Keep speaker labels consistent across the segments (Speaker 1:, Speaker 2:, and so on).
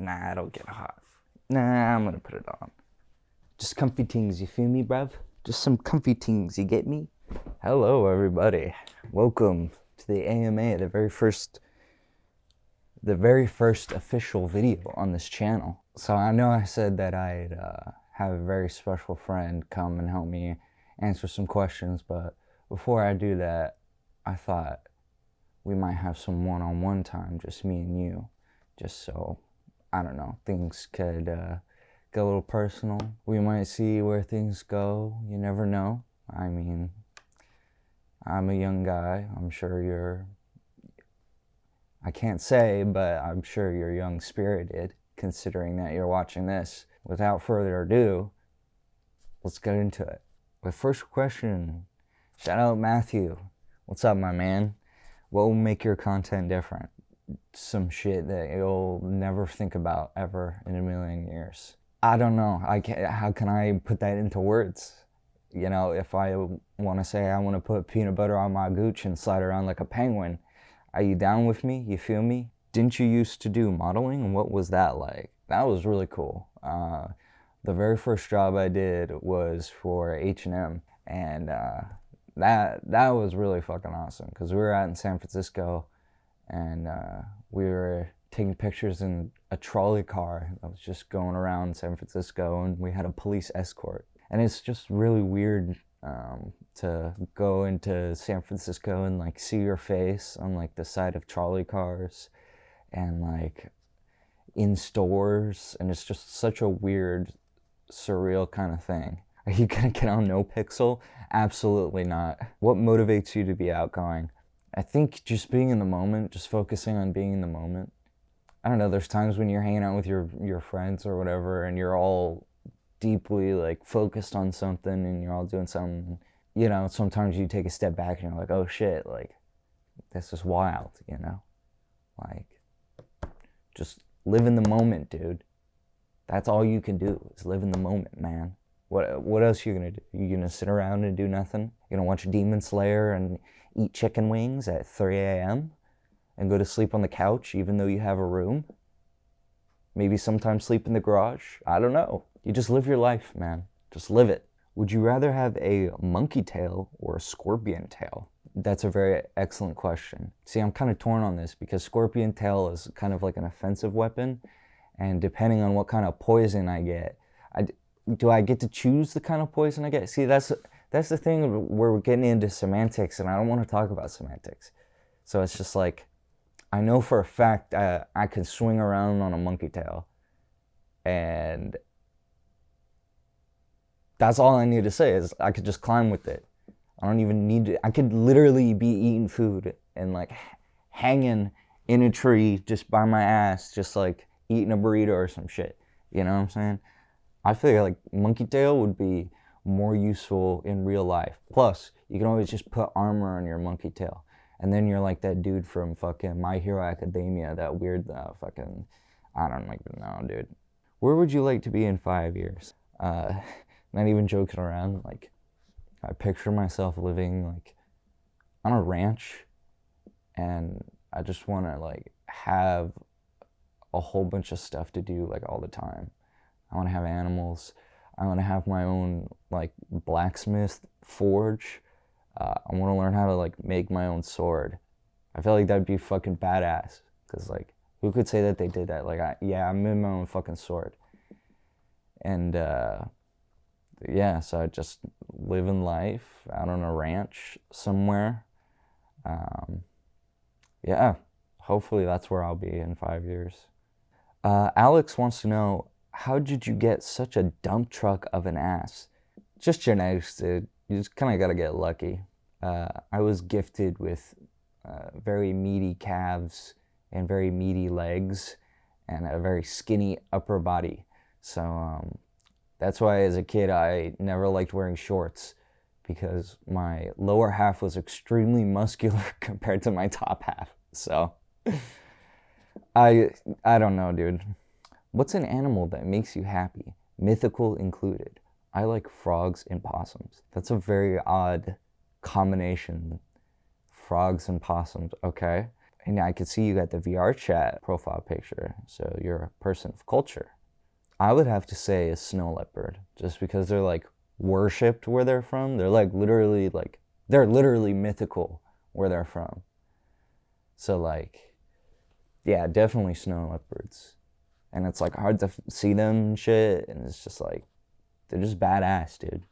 Speaker 1: Nah, it'll get hot. Nah, I'm gonna put it on. Just comfy tings, you feel me, bruv? Just some comfy tings, you get me? Hello, everybody. Welcome to the AMA, the very first official video on this channel. So I know I said that I'd have a very special friend come and help me answer some questions, but before I do that, I thought we might have some one-on-one time, just me and you, just so, I don't know, things could get a little personal. We might see where things go. You never know. I mean, I'm a young guy. I'm sure I can't say, but I'm sure you're young-spirited, considering that you're watching this. Without further ado, let's get into it. The first question, shout out Matthew. What's up, my man? What will make your content different? Some shit that you'll never think about ever in a million years. I don't know. How can I put that into words? You know, if I want to say I want to put peanut butter on my gooch and slide around like a penguin, are you down with me? You feel me? Didn't you used to do modeling? And what was that like? That was really cool. The very first job I did was for H&M, and that was really fucking awesome because we were out in San Francisco, and we were taking pictures in a trolley car that was just going around San Francisco, and we had a police escort. And it's just really weird to go into San Francisco and like see your face on like the side of trolley cars and like in stores, and it's just such a weird, surreal kind of thing. Are you gonna get on No Pixel? Absolutely not. What motivates you to be outgoing? I think just being in the moment, just focusing on being in the moment. I don't know, there's times when you're hanging out with your friends or whatever, and you're all deeply like focused on something and you're all doing something, you know, sometimes you take a step back and you're like, oh shit, like, this is wild, you know? Like, just live in the moment, dude. That's all you can do, is live in the moment, man. What else are you gonna do? You gonna sit around and do nothing? You gonna watch Demon Slayer and eat chicken wings at 3 a.m. and go to sleep on the couch even though you have a room? Maybe sometimes sleep in the garage? I don't know. You just live your life, man. Just live it. Would you rather have a monkey tail or a scorpion tail? That's a very excellent question. See, I'm kind of torn on this because scorpion tail is kind of like an offensive weapon, and depending on what kind of poison I get, do I get to choose the kind of poison I get? See, that's the thing where we're getting into semantics, and I don't want to talk about semantics. So it's just like, I know for a fact I can swing around on a monkey tail, and that's all I need to say is I could just climb with it. I don't even need to. I could literally be eating food and like hanging in a tree just by my ass, just like eating a burrito or some shit. You know what I'm saying? I feel like monkey tail would be more useful in real life. Plus, you can always just put armor on your monkey tail. And then you're like that dude from fucking My Hero Academia, that weird fucking, I don't even know, dude. Where would you like to be in 5 years? Not even joking around, like, I picture myself living like on a ranch, and I just want to like have a whole bunch of stuff to do like all the time. I want to have animals. I want to have my own like blacksmith forge. I want to learn how to like make my own sword. I feel like that'd be fucking badass, because like, who could say that they did that? Like, I made my own fucking sword. And yeah, so I just live in life out on a ranch somewhere. Yeah, hopefully that's where I'll be in 5 years. Alex wants to know, how did you get such a dump truck of an ass? Just genetics, dude. You just kind of got to get lucky. I was gifted with very meaty calves and very meaty legs and a very skinny upper body. So that's why as a kid I never liked wearing shorts, because my lower half was extremely muscular compared to my top half. So I don't know, dude. What's an animal that makes you happy? Mythical included. I like frogs and possums. That's a very odd combination. Frogs and possums, okay. And I could see you got the VR chat profile picture, so you're a person of culture. I would have to say a snow leopard, just because they're like worshipped where they're from. They're like they're literally mythical where they're from. So like, yeah, definitely snow leopards. And it's like hard to see them and shit, and it's just like, they're just badass, dude.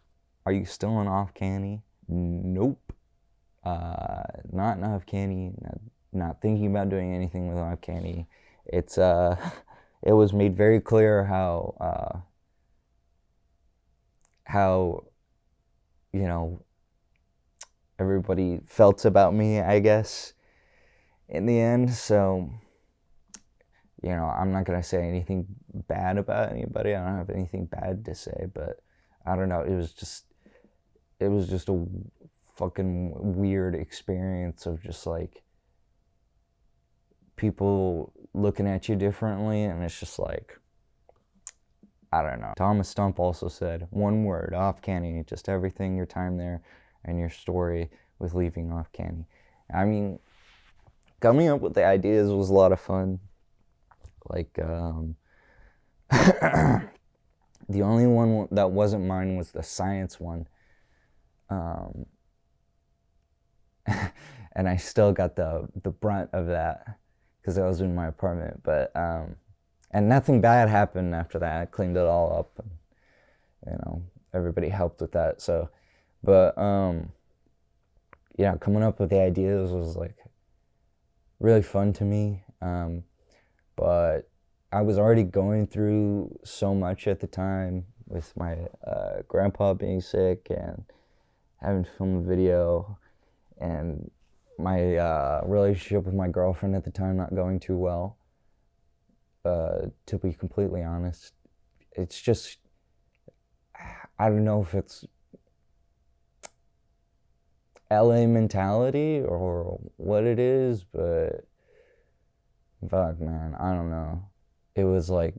Speaker 1: Are you still in off canny? Nope. Not in off canny. Not thinking about doing anything with off canny. It's it was made very clear how you know, everybody felt about me, I guess, in the end. So, you know, I'm not gonna say anything bad about anybody. I don't have anything bad to say, but I don't know. It was just a fucking weird experience of just like people looking at you differently, and it's just like, I don't know. Thomas Stump also said, one word, off canny, just everything, your time there and your story with leaving off canny. I mean, coming up with the ideas was a lot of fun. Like, the only one that wasn't mine was the science one. And I still got the brunt of that because I was in my apartment. But, and nothing bad happened after that. I cleaned it all up, and, you know, everybody helped with that. So, but, yeah, coming up with the ideas was like really fun to me. But I was already going through so much at the time with my grandpa being sick and having to film a video, and my relationship with my girlfriend at the time not going too well. To be completely honest, it's just, I don't know if it's LA mentality or what it is, but fuck, man, I don't know. It was like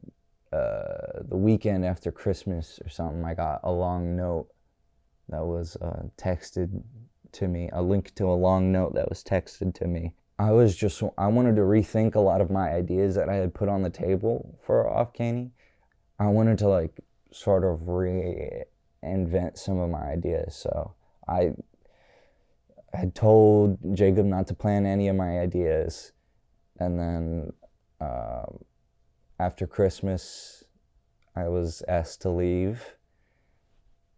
Speaker 1: the weekend after Christmas or something, I got a long note that was texted to me, a link to a long note that was texted to me. I wanted to rethink a lot of my ideas that I had put on the table for Off Canny. I wanted to like sort of reinvent some of my ideas. So I had told Jacob not to plan any of my ideas. And then after Christmas, I was asked to leave.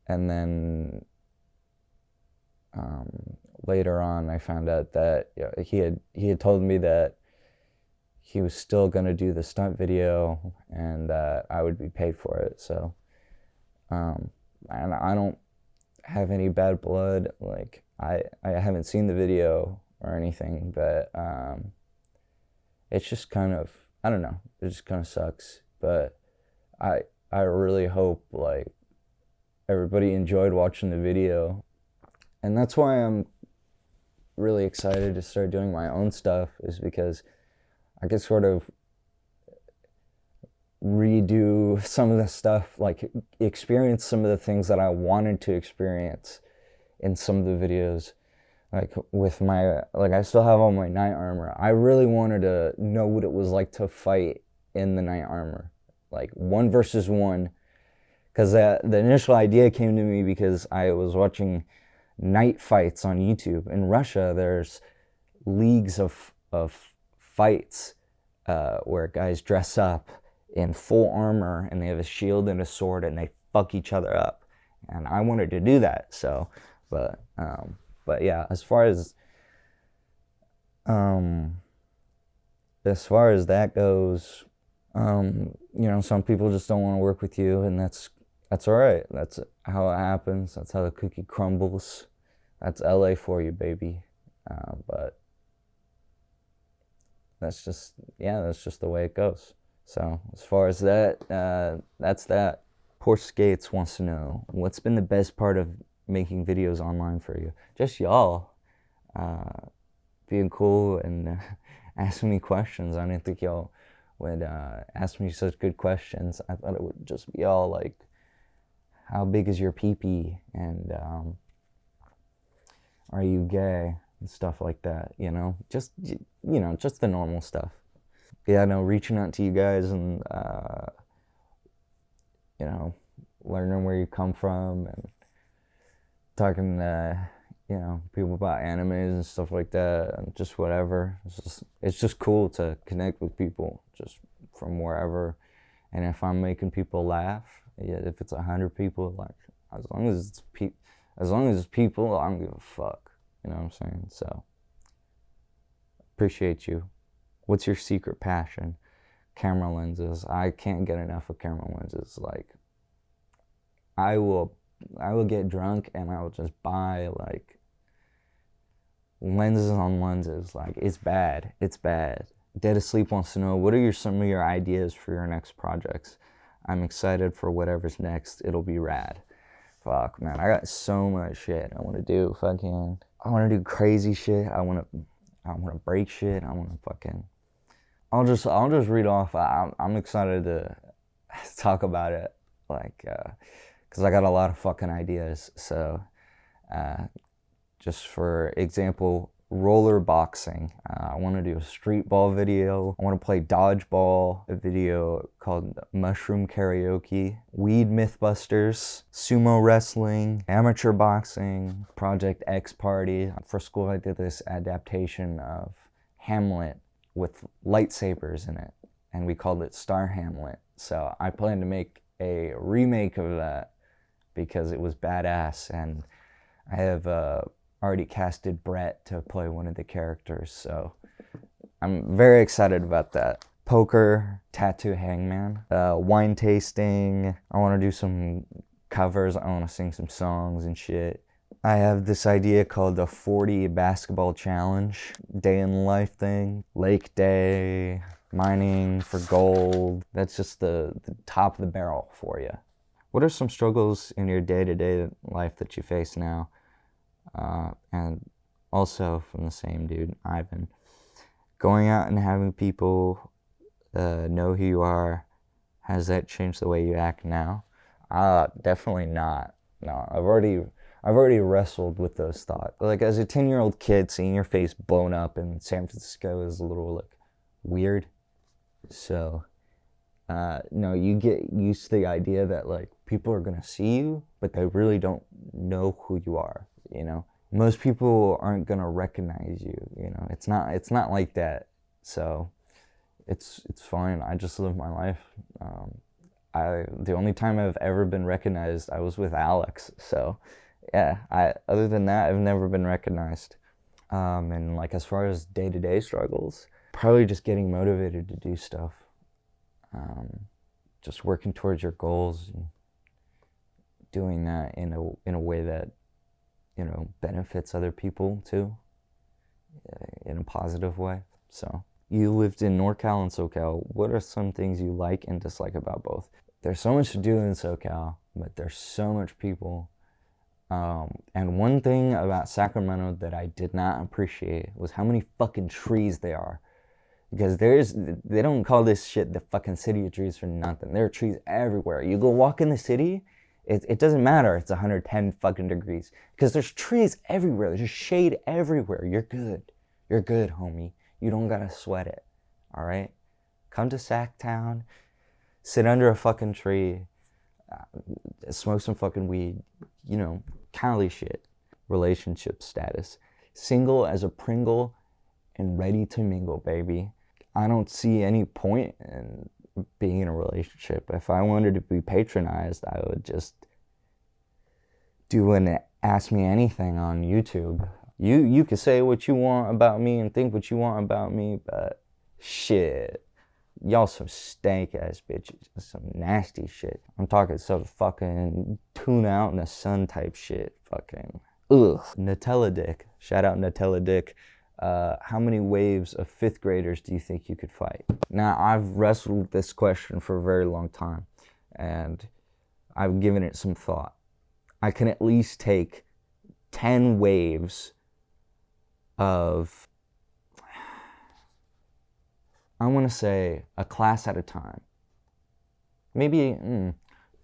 Speaker 1: And then later on, I found out that he had told me that he was still going to do the stunt video and that I would be paid for it. So, and I don't have any bad blood. Like, I haven't seen the video or anything, but it's just kind of, I don't know, it just kind of sucks. But I really hope like everybody enjoyed watching the video. And that's why I'm really excited to start doing my own stuff, is because I could sort of redo some of the stuff, like experience some of the things that I wanted to experience in some of the videos. Like with my, like I still have all my knight armor. I really wanted to know what it was like to fight in the knight armor, like 1 versus 1. Because the initial idea came to me because I was watching night fights on YouTube. In Russia, there's leagues of fights where guys dress up in full armor and they have a shield and a sword and they fuck each other up. And I wanted to do that. So, but yeah, as far as that goes, you know, some people just don't want to work with you, and that's all right. That's how it happens. That's how the cookie crumbles. That's LA for you, baby. But that's just the way it goes. So as far as that, that's that. Poor Skates wants to know, what's been the best part of making videos online for you? Just y'all being cool and asking me questions. I didn't think y'all would ask me such good questions. I thought it would just be all like, how big is your pee-pee? And are you gay? and stuff like that, you know, just the normal stuff. Yeah, no, reaching out to you guys and you know, learning where you come from and talking to, you know, people about animes and stuff like that, and just whatever. It's just cool to connect with people just from wherever. And if I'm making people laugh, yeah, if it's 100 people, like, as long as it's people, I don't give a fuck. You know what I'm saying? So, appreciate you. What's your secret passion? Camera lenses. I can't get enough of camera lenses. Like, I will get drunk and I will just buy like lenses on lenses. Like, it's bad. It's bad. Dead Asleep wants to know, what are some of your ideas for your next projects? I'm excited for whatever's next. It'll be rad. Fuck, man, I got so much shit I want to do. I want to do crazy shit. I want to break shit. I'll just read off. I'm excited to talk about it, like, because I got a lot of fucking ideas. So, just for example, roller boxing. I want to do a street ball video. I want to play dodgeball, a video called Mushroom Karaoke, Weed Mythbusters, sumo wrestling, amateur boxing, Project X Party. For school, I did this adaptation of Hamlet with lightsabers in it, and we called it Star Hamlet. So I plan to make a remake of that because it was badass, and I have already casted Brett to play one of the characters, so I'm very excited about that. Poker, tattoo hangman, wine tasting. I want to do some covers. I want to sing some songs and shit. I have this idea called the 40 basketball challenge, day in the life thing, lake day, mining for gold. That's just the top of the barrel for you. What are some struggles in your day-to-day life that you face now? And also from the same dude, Ivan, going out and having people know who you are, has that changed the way you act now? Definitely not. No, I've already wrestled with those thoughts. Like, as a 10-year-old kid, seeing your face blown up in San Francisco is a little, like, weird. So, no, you get used to the idea that, like, people are gonna see you, but they really don't know who you are. You know, most people aren't gonna recognize you. You know, it's not like that. So it's fine. I just live my life. The only time I've ever been recognized, I was with Alex. So yeah, other than that, I've never been recognized. And like, as far as day-to-day struggles, probably just getting motivated to do stuff. Just working towards your goals and doing that in a way that, you know, benefits other people too, in a positive way. So, you lived in NorCal and SoCal. What are some things you like and dislike about both? There's so much to do in SoCal, but there's so much people. And one thing about Sacramento that I did not appreciate was how many fucking trees there are. Because they don't call this shit the fucking city of trees for nothing. There are trees everywhere. You go walk in the city, it doesn't matter it's 110 fucking degrees, because there's trees everywhere. There's just shade everywhere. You're good. You're good, homie. You don't gotta sweat it. All right? Come to Sacktown, sit under a fucking tree, smoke some fucking weed, you know, Cali shit. Relationship status. Single as a Pringle and ready to mingle, baby. I don't see any point in being in a relationship. If I wanted to be patronized, I would just do an Ask Me Anything on YouTube. You can say what you want about me and think what you want about me, but shit, y'all some stank ass bitches, some nasty shit. I'm talking some fucking tune out in the sun type shit. Fucking ugh. Nutella Dick. Shout out Nutella Dick. How many waves of 5th graders do you think you could fight? Now, I've wrestled with this question for a very long time, and I've given it some thought. I can at least take 10 waves of, I want to say, a class at a time. Maybe,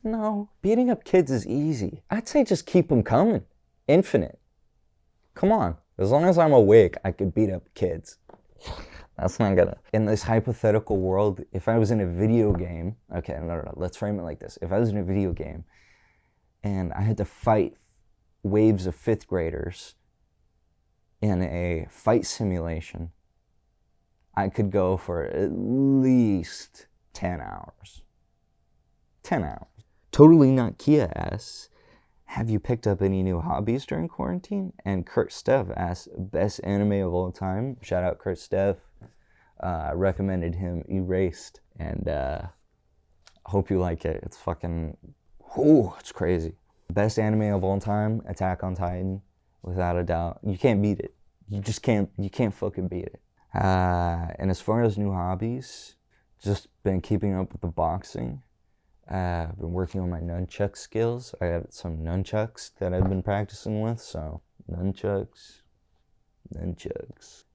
Speaker 1: no, beating up kids is easy. I'd say just keep them coming. Infinite. Come on. As long as I'm awake, I could beat up kids. That's not gonna. In this hypothetical world, if I was in a video game, okay, no, let's frame it like this. If I was in a video game and I had to fight waves of 5th graders in a fight simulation, I could go for at least 10 hours. 10 hours. Totally Not Kia asks, have you picked up any new hobbies during quarantine? And Kurt Stev asks, best anime of all time. Shout out Kurt Stev. I recommended him Erased, and hope you like it. It's fucking, it's crazy. Best anime of all time, Attack on Titan, without a doubt. You can't beat it. You can't fucking beat it. And as far as new hobbies, just been keeping up with the boxing. I've been working on my nunchuck skills. I got some nunchucks that I've been practicing with, so nunchucks.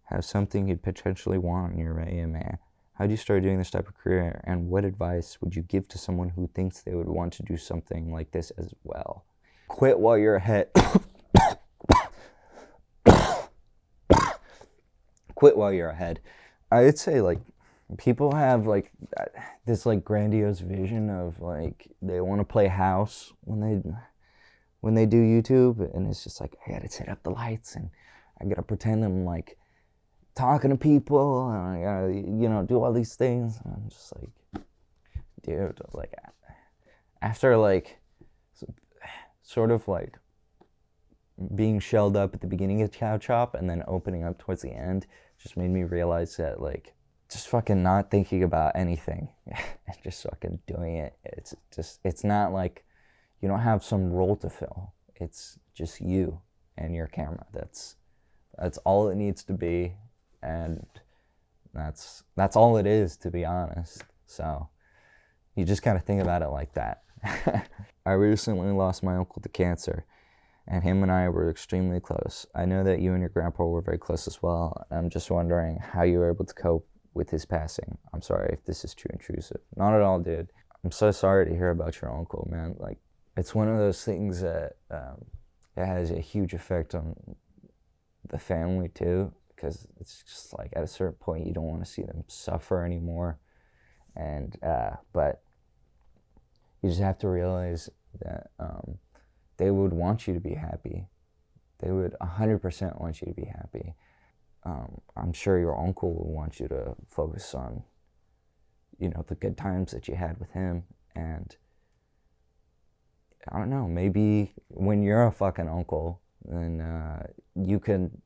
Speaker 1: Have something you'd potentially want in your AMA. How do you start doing this type of career, and what advice would you give to someone who thinks they would want to do something like this as well? Quit while you're ahead. Quit while you're ahead. I'd say, like, people have, like, this, like, grandiose vision of, like, they want to play house when they do YouTube, and it's just like, I gotta set up the lights, and I gotta pretend I'm, like, talking to people, and I gotta, you know, do all these things. And I'm just like, dude, like, after, like, sort of, like, being shelled up at the beginning of Cow Chop and then opening up towards the end just made me realize that, like, just fucking not thinking about anything and just fucking doing it. It's not like you don't have some role to fill. It's just you and your camera. That's all it needs to be, and that's all it is, to be honest. So you just kind of think about it like that. I recently lost my uncle to cancer, and him and I were extremely close. I know that you and your grandpa were very close as well. I'm just wondering how you were able to cope with his passing. I'm sorry if this is too intrusive. Not at all, dude. I'm so sorry to hear about your uncle, man. Like, it's one of those things that it has a huge effect on the family too, because it's just like at a certain point you don't want to see them suffer anymore. And but you just have to realize that they would want you to be happy. They would 100% want you to be happy. I'm sure your uncle will want you to focus on, you know, the good times that you had with him. And I don't know, maybe when you're a fucking uncle, then you can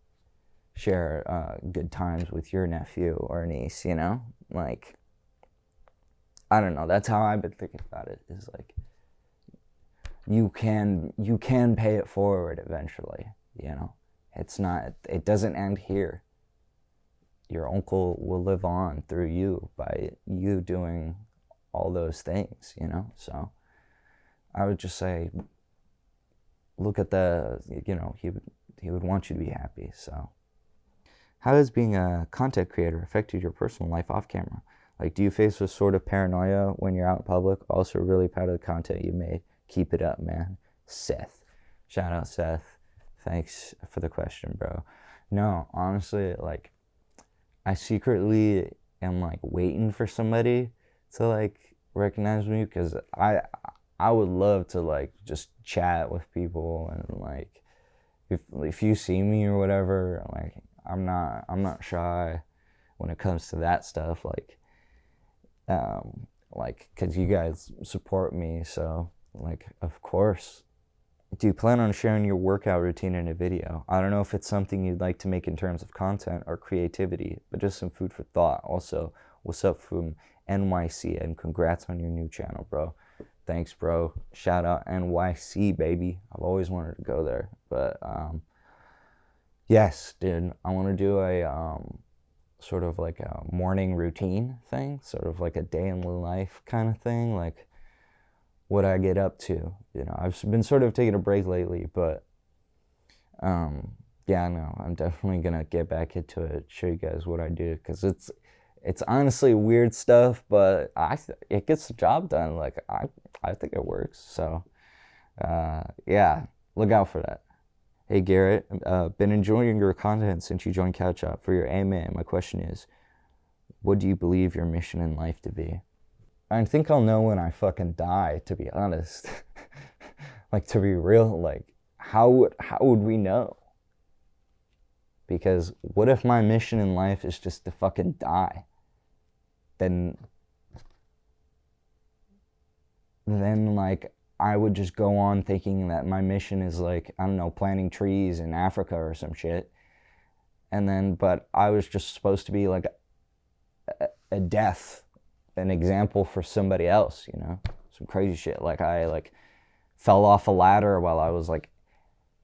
Speaker 1: share good times with your nephew or niece, you know? Like, I don't know, that's how I've been thinking about it, is like, you can pay it forward eventually, you know? It doesn't end here. Your uncle will live on through you by you doing all those things, you know? So I would just say, look at you know, he would want you to be happy. So how has being a content creator affected your personal life off camera? Like, do you face a sort of paranoia when you're out in public? Also really proud of the content you made. Keep it up, man. Seth. Shout out, Seth. Thanks for the question, bro. No, honestly, like, I secretly am, like, waiting for somebody to, like, recognize me, because I would love to, like, just chat with people, and, like, if you see me or whatever, like, I'm not shy when it comes to that stuff, like, because you guys support me, so, like, of course. Do you plan on sharing your workout routine in a video? I don't know if it's something you'd like to make in terms of content or creativity, but just some food for thought. Also, what's up from NYC, and congrats on your new channel, bro. Thanks, bro. Shout out NYC, baby. I've always wanted to go there, but yes, dude, I want to do a sort of like a morning routine thing, sort of like a day in the life kind of thing, like what I get up to. You know, I've been sort of taking a break lately, but yeah, no, I'm definitely gonna get back into it, show you guys what I do, because it's honestly weird stuff, but it gets the job done. Like, I think it works. So yeah, look out for that. Hey Garrett, been enjoying your content since you joined Couch Up. For your AMA, my question is, what do you believe your mission in life to be? I think I'll know when I fucking die, to be honest. Like, to be real, like, how would we know? Because what if my mission in life is just to fucking die? Then like, I would just go on thinking that my mission is like, I don't know, planting trees in Africa or some shit. And then, but I was just supposed to be like a death, an example for somebody else, you know? Some crazy shit. Like, I like fell off a ladder while I was like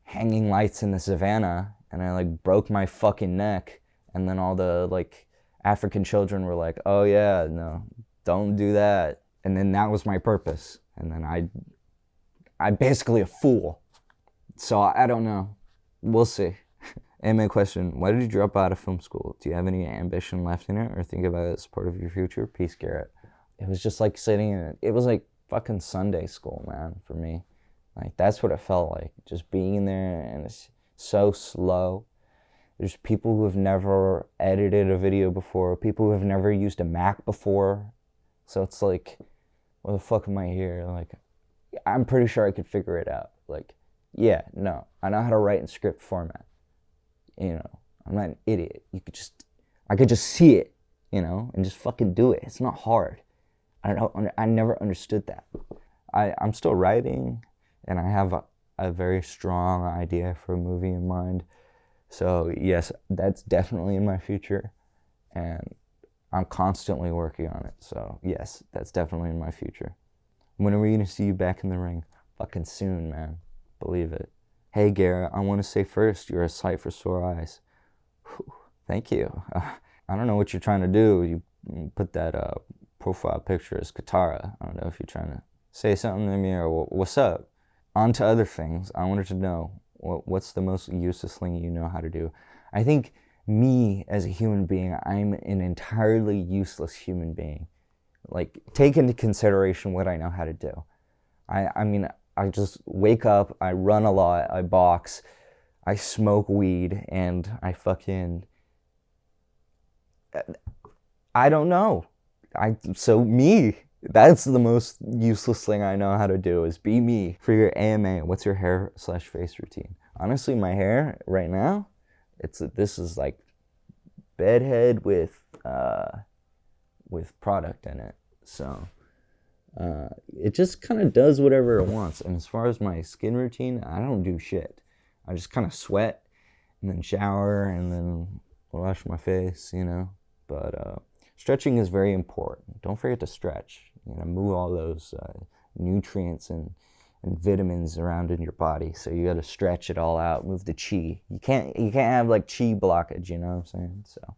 Speaker 1: hanging lights in the savannah, and I like broke my fucking neck. And then all the like African children were like, oh yeah, no, don't do that. And then that was my purpose. And then I'm basically a fool. So I don't know. We'll see. And my question, why did you drop out of film school? Do you have any ambition left in it or think about it as part of your future? Peace, Garrett. It was just like sitting in it. It was like fucking Sunday school, man, for me. Like, that's what it felt like. Just being in there, and it's so slow. There's people who have never edited a video before, people who have never used a Mac before. So it's like, what the fuck am I here? Like, I'm pretty sure I could figure it out. Like, yeah, no, I know how to write in script format. You know, I'm not an idiot. I could just see it, you know, and just fucking do it. It's not hard. I never understood that. I'm still writing, and I have a very strong idea for a movie in mind. So yes, that's definitely in my future, and I'm constantly working on it. So yes, that's definitely in my future. When are we gonna see you back in the ring? Fucking soon, man. Believe it. Hey Garrett, I want to say first, you're a sight for sore eyes. Whew, thank you. I don't know what you're trying to do. You put that profile picture as Katara. I don't know if you're trying to say something to me or what's up. On to other things. I wanted to know, what's the most useless thing you know how to do? I think me as a human being, I'm an entirely useless human being. Like, take into consideration what I know how to do. I mean, I just wake up, I run a lot, I box, I smoke weed, and I fucking, I don't know. So me, that's the most useless thing I know how to do, is be me. For your AMA, what's your hair/face routine? Honestly, my hair right now, this is like bedhead with product in it. So it just kind of does whatever it wants. And as far as my skin routine, I don't do shit. I just kind of sweat and then shower and then wash my face, you know. But stretching is very important. Don't forget to stretch. You know, move all those nutrients and vitamins around in your body. So you got to stretch it all out. Move the chi. You can't have like chi blockage. You know what I'm saying? So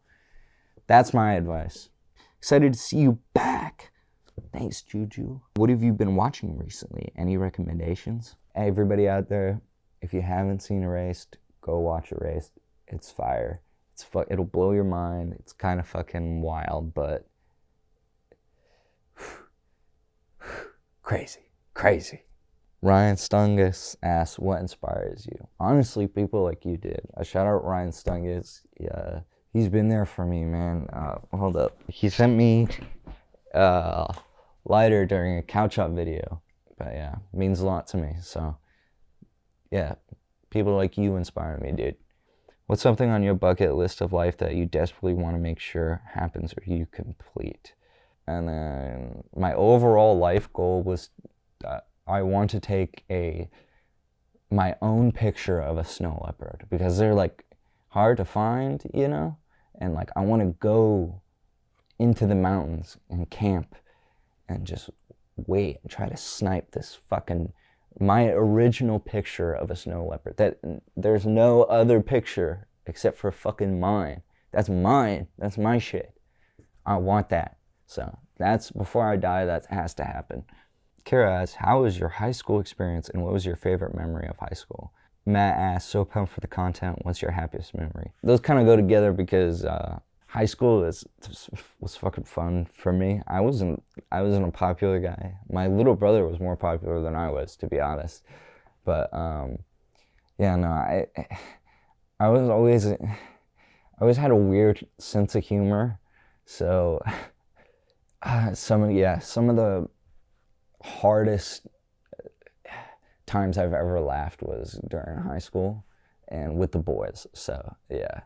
Speaker 1: that's my advice. Excited to see you back. Thanks, Juju. What have you been watching recently? Any recommendations? Hey, everybody out there, if you haven't seen Erased, go watch Erased. It's fire. It'll blow your mind. It's kind of fucking wild, but crazy. Ryan Stungus asks, what inspires you? Honestly, people like you did. I shout out Ryan Stungus. Yeah, he's been there for me, man. Hold up. He sent me lighter during a couch up video. But yeah, means a lot to me. So yeah, people like you inspire me, dude. What's something on your bucket list of life that you desperately want to make sure happens or you complete? And then my overall life goal was I want to take my own picture of a snow leopard, because they're like hard to find, you know? And like, I want to go into the mountains and camp and just wait and try to snipe this fucking, my original picture of a snow leopard. That there's no other picture except for fucking mine. That's mine. That's my shit. I want that. So that's, before I die, that has to happen. Kara asks, how was your high school experience and what was your favorite memory of high school? Matt asks, so pumped for the content. What's your happiest memory? Those kind of go together because high school was fucking fun for me. I wasn't a popular guy. My little brother was more popular than I was, to be honest. But Yeah, no, I always had a weird sense of humor, so some of the hardest times I've ever laughed was during high school and with the boys. So yeah.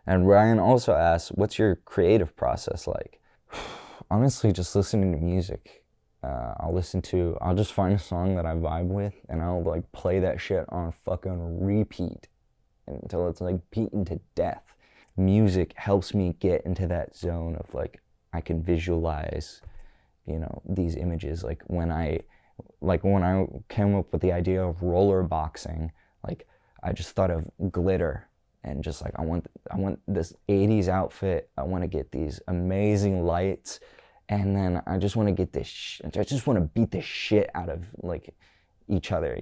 Speaker 1: And Ryan also asked, what's your creative process like? Honestly, just listening to music. I'll just find a song that I vibe with, and I'll like play that shit on fucking repeat until it's like beaten to death. Music helps me get into that zone of like, I can visualize, these images. Like when I came up with the idea of roller boxing, like I just thought of glitter and just like, I want this 80s outfit. I want to get these amazing lights. And then I just want to get I just want to beat the shit out of like each other,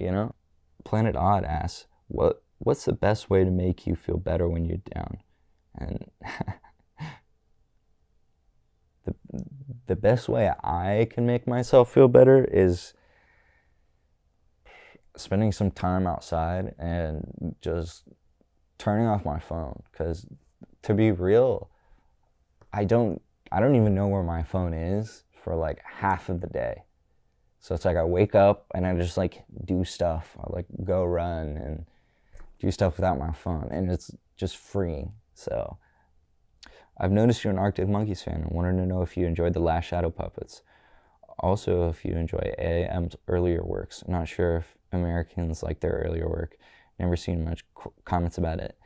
Speaker 1: Planet Odd asks, what's the best way to make you feel better when you're down? And the best way I can make myself feel better is spending some time outside and just turning off my phone. Because to be real, I don't even know where my phone is for like half of the day. So it's like I wake up and I just like do stuff. I like go run and do stuff without my phone, and it's just freeing. So I've noticed you're an Arctic Monkeys fan and wanted to know if you enjoyed the last Shadow Puppets. Also, if you enjoy AM's earlier works. I'm not sure if Americans like their earlier work. Never seen much comments about it.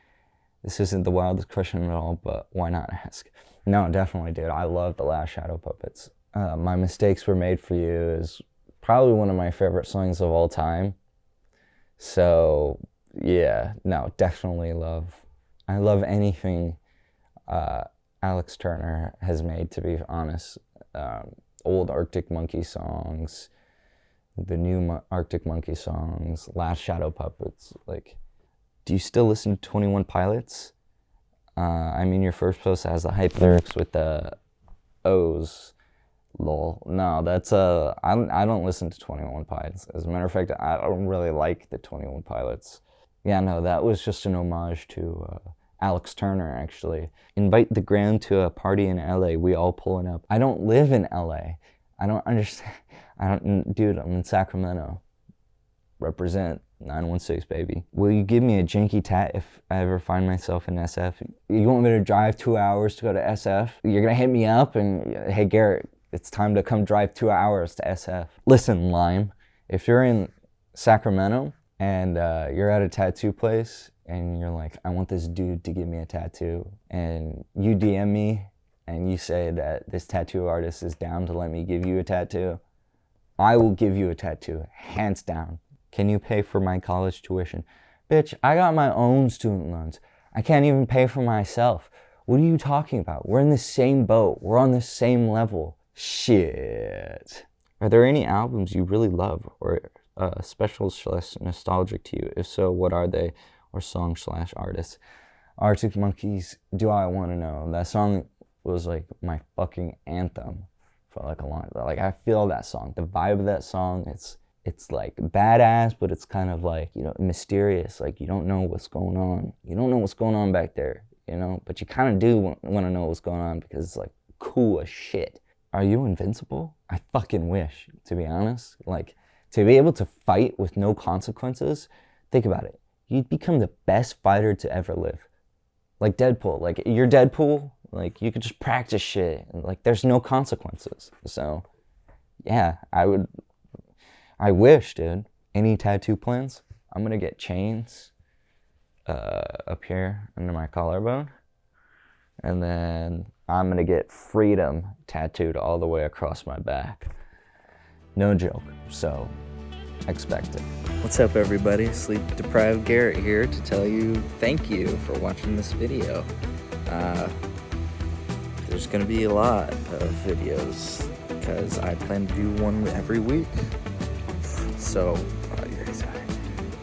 Speaker 1: This isn't the wildest question at all, but why not ask? No, definitely, dude. I love the last Shadow Puppets. My Mistakes Were Made for You is probably one of my favorite songs of all time. So, yeah, no, definitely I love anything Alex Turner has made, to be honest. Old Arctic Monkey songs, the new Arctic Monkey songs, Last Shadow Puppets. Like, do you still listen to 21 Pilots? I mean, your first post has the hype lyrics with the O's. Lol. No, that's I don't listen to 21 Pilots. As a matter of fact, I don't really like the 21 Pilots. Yeah, no, that was just an homage to Alex Turner, actually. Invite the Gram to a party in LA. We all pulling up. I don't live in LA. I don't understand. Dude, I'm in Sacramento. Represent 916, baby. Will you give me a janky tat if I ever find myself in SF? You want me to drive 2 hours to go to SF? You're gonna hit me up and, hey, Garrett, it's time to come drive 2 hours to SF. Listen, Lime, if you're in Sacramento and you're at a tattoo place and you're like, I want this dude to give me a tattoo, and you DM me and you say that this tattoo artist is down to let me give you a tattoo, I will give you a tattoo, hands down. Can you pay for my college tuition? Bitch, I got my own student loans. I can't even pay for myself. What are you talking about? We're in the same boat. We're on the same level. Shit. Are there any albums you really love or special / nostalgic to you? If so, what are they? Or song / artists? Arctic Monkeys, Do I Want to Know? That song was like my fucking anthem for like a long time. Like, I feel that song. The vibe of that song, it's like badass, but it's kind of like, mysterious. Like, you don't know what's going on. You don't know what's going on back there, but you kind of do want to know what's going on because it's like cool as shit. Are you invincible? I fucking wish, to be honest. Like, to be able to fight with no consequences, think about it. You'd become the best fighter to ever live. Like Deadpool. Like, you're Deadpool. Like, you could just practice shit. And, like, there's no consequences. So, yeah, I wish, dude. Any tattoo plans? I'm gonna get chains up here under my collarbone. And then I'm gonna get freedom tattooed all the way across my back. No joke. So, expect it. What's up, everybody? Sleep-deprived Garrett here to tell you thank you for watching this video. There's gonna be a lot of videos because I plan to do one every week. So,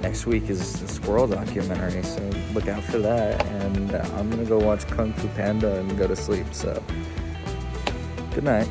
Speaker 1: next week is the squirrel documentary, so look out for that. And I'm gonna go watch Kung Fu Panda and go to sleep, so good night.